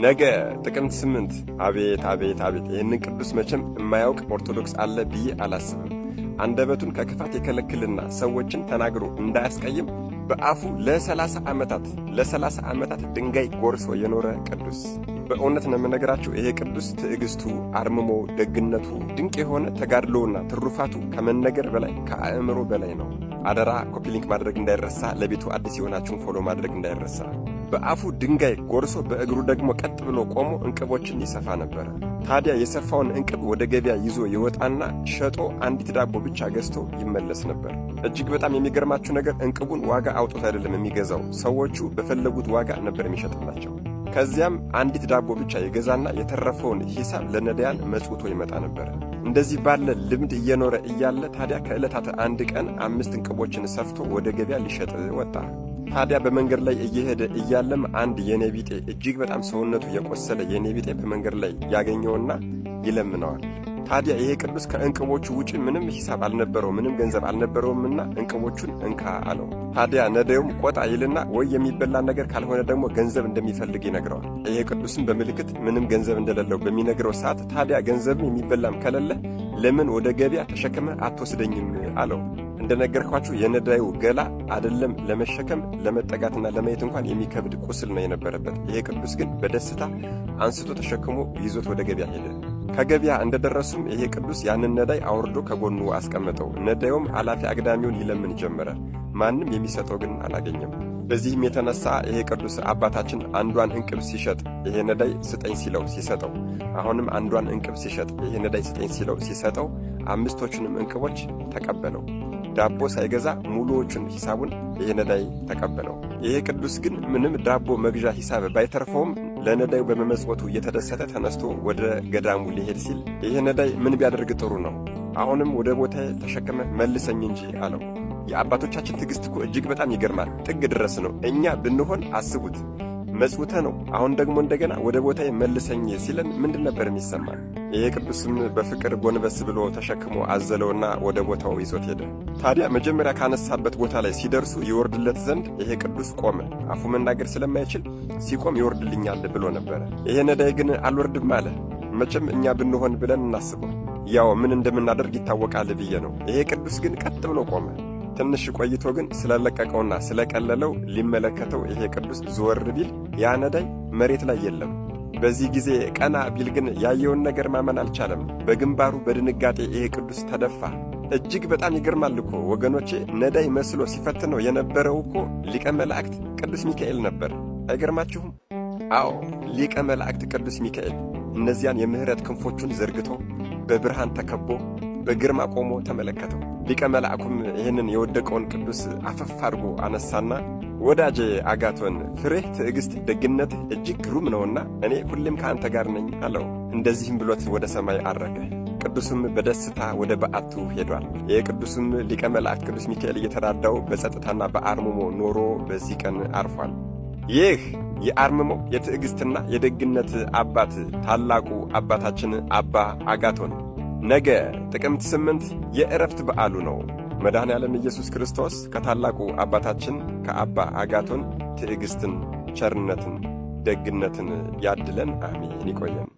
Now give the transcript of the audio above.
ነገ ጥቅምት 8 አቤት አቤት አቤት! ይህንን ቅዱስ መቼም የማያውቅ ኦርቶዶክስ አለ ብዬ አላስብም። አንደበቱን ከክፋት የከለክልና ሰዎችን ተናግሮ እንዳያስቀይም በአፉ ለ30 ዓመታት ድንጋይ ጎርሶ የኖረ ቅዱስ። በእውነት ነው የምነግራችሁ፣ ይሄ ቅዱስ ትዕግስቱ፣ አርምሞ፣ ደግነቱ፣ ድንቅ የሆነ ተጋድሎውና ትሩፋቱ ከመነገር በላይ ከአእምሮ በላይ ነው። አደራ ኮፒ ሊንክ ማድረግ እንዳይረሳ፣ ለቤቱ አዲስ የሆናችሁን ፎሎ ማድረግ እንዳይረሳ። በአፉ ድንጋይ ጎርሶ በእግሩ ደግሞ ቀጥ ብሎ ቆሞ እንቅቦችን ይሰፋ ነበር። ታዲያ የሰፋውን እንቅብ ወደ ገበያ ይዞ ይወጣና ሸጦ አንዲት ዳቦ ብቻ ገዝቶ ይመለስ ነበር። እጅግ በጣም የሚገርማችሁ ነገር እንቅቡን ዋጋ አውጥቶ አይደለም የሚገዛው፣ ሰዎቹ በፈለጉት ዋጋ ነበር የሚሸጥላቸው። ከዚያም አንዲት ዳቦ ብቻ የገዛና የተረፈውን ሂሳብ ለነዳያን መጽውቶ ይመጣ ነበር። እንደዚህ ባለ ልምድ እየኖረ እያለ ታዲያ ከዕለታት አንድ ቀን 5 እንቅቦችን ሰፍቶ ወደ ገበያ ሊሸጥ ወጣ። ታዲያ በመንገድ ላይ እየሄደ እያለም አንድ የኔቢጤ እጅግ በጣም ሰውነቱ የቆሰለ የኔቢጤ በመንገድ ላይ ያገኘውና ይለምነዋል። ታዲያ ይሄ ቅዱስ ከእንቅቦቹ ውጪ ምንም ሂሳብ አልነበረው፣ ምንም ገንዘብ አልነበረውምና እንቅቦቹን እንካ አለው። ታዲያ ነዳዩም ቆጣ ይልና ወይ የሚበላ ነገር ካልሆነ ደግሞ ገንዘብ እንደሚፈልግ ይነግረዋል። ይሄ ቅዱስም በምልክት ምንም ገንዘብ እንደሌለው በሚነግረው ሰዓት ታዲያ ገንዘብም የሚበላም ከሌለ ለምን ወደ ገበያ ተሸክመ አትወስደኝም አለው። እንደነገርኳችሁ የነዳዩ ገላ አይደለም ለመሸከም ለመጠጋትና ለማየት እንኳን የሚከብድ ቁስል ነው የነበረበት። ይሄ ቅዱስ ግን በደስታ አንስቶ ተሸክሞ ይዞት ወደ ገበያ ሄደ። ከገበያ እንደደረሱም ይሄ ቅዱስ ያንን ነዳይ አውርዶ ከጎኑ አስቀመጠው። ነዳዩም አላፊ አግዳሚውን ይለምን ጀመረ። ማንም የሚሰጠው ግን አላገኘም። በዚህም የተነሳ ይሄ ቅዱስ አባታችን አንዷን እንቅብ ሲሸጥ ይሄ ነዳይ ስጠኝ ሲለው ሲሰጠው፣ አሁንም አንዷን እንቅብ ሲሸጥ ይሄ ነዳይ ስጠኝ ሲለው ሲሰጠው፣ 5ቶቹንም እንቅቦች ተቀበለው። ዳቦ ሳይገዛ ሙሉዎቹን ሂሳቡን ይሄ ነዳይ ተቀበለው። ይሄ ቅዱስ ግን ምንም ዳቦ መግዣ ሂሳብ ባይተርፈውም ለነዳዩ በመመጽወቱ እየተደሰተ ተነስቶ ወደ ገዳሙ ሊሄድ ሲል ይሄ ነዳይ ምን ቢያደርግ ጥሩ ነው? አሁንም ወደ ቦታዬ ተሸክመ መልሰኝ እንጂ አለው። የአባቶቻችን ትዕግስት እኮ እጅግ በጣም ይገርማል። ጥግ ድረስ ነው። እኛ ብንሆን አስቡት፣ መጽውተ ነው። አሁን ደግሞ እንደገና ወደ ቦታዬ መልሰኝ ሲለን ምንድን ነበር የሚሰማል? ይሄ ቅዱስም በፍቅር ጎንበስ ብሎ ተሸክሞ አዘለውና ወደ ቦታው ይዞት ሄደ። ታዲያ መጀመሪያ ካነሳበት ቦታ ላይ ሲደርሱ ይወርድለት ዘንድ ይሄ ቅዱስ ቆመ። አፉ መናገር ስለማይችል ሲቆም ይወርድልኛል ብሎ ነበረ። ይሄ ነዳይ ግን አልወርድም አለ። መቼም እኛ ብንሆን ብለን እናስበው፣ ያው ምን እንደምናደርግ ይታወቃል ብዬ ነው። ይሄ ቅዱስ ግን ቀጥ ብሎ ቆመ። ትንሽ ቆይቶ ግን ስለለቀቀውና ስለቀለለው ሊመለከተው ይሄ ቅዱስ ዘወር ቢል ያ ነዳይ መሬት ላይ የለም። በዚህ ጊዜ ቀና ቢል ግን ያየውን ነገር ማመን አልቻለም። በግንባሩ በድንጋጤ ይሄ ቅዱስ ተደፋ። እጅግ በጣም ይገርማል እኮ ወገኖቼ። ነዳይ መስሎ ሲፈትነው የነበረው እኮ ሊቀ መላእክት ቅዱስ ሚካኤል ነበር። አይገርማችሁም? አዎ ሊቀ መላእክት ቅዱስ ሚካኤል እነዚያን የምህረት ክንፎቹን ዘርግቶ በብርሃን ተከቦ በግርማ ቆሞ ተመለከተው። ሊቀ መልአኩም ይህንን የወደቀውን ቅዱስ አፈፍ አድርጎ አነሳና ወዳጄ አጋቶን ፍሬህ፣ ትዕግስት፣ ደግነትህ እጅግ ግሩም ነውና እኔ ሁሌም ከአንተ ጋር ነኝ አለው። እንደዚህም ብሎት ወደ ሰማይ አረገ። ቅዱስም በደስታ ወደ በዓቱ ሄዷል። የቅዱስም ሊቀ መላእክት ቅዱስ ሚካኤል እየተራዳው በጸጥታና በአርምሞ ኖሮ በዚህ ቀን አርፏል። ይህ የአርምሞ የትዕግስትና የደግነት አባት ታላቁ አባታችን አባ አጋቶን ነገ ጥቅምት 8 የዕረፍት በዓሉ ነው። መድኃኔ ዓለም ኢየሱስ ክርስቶስ ከታላቁ አባታችን ከአባ አጋቶን ትዕግስትን፣ ቸርነትን፣ ደግነትን ያድለን። አሜን። ይቆየን።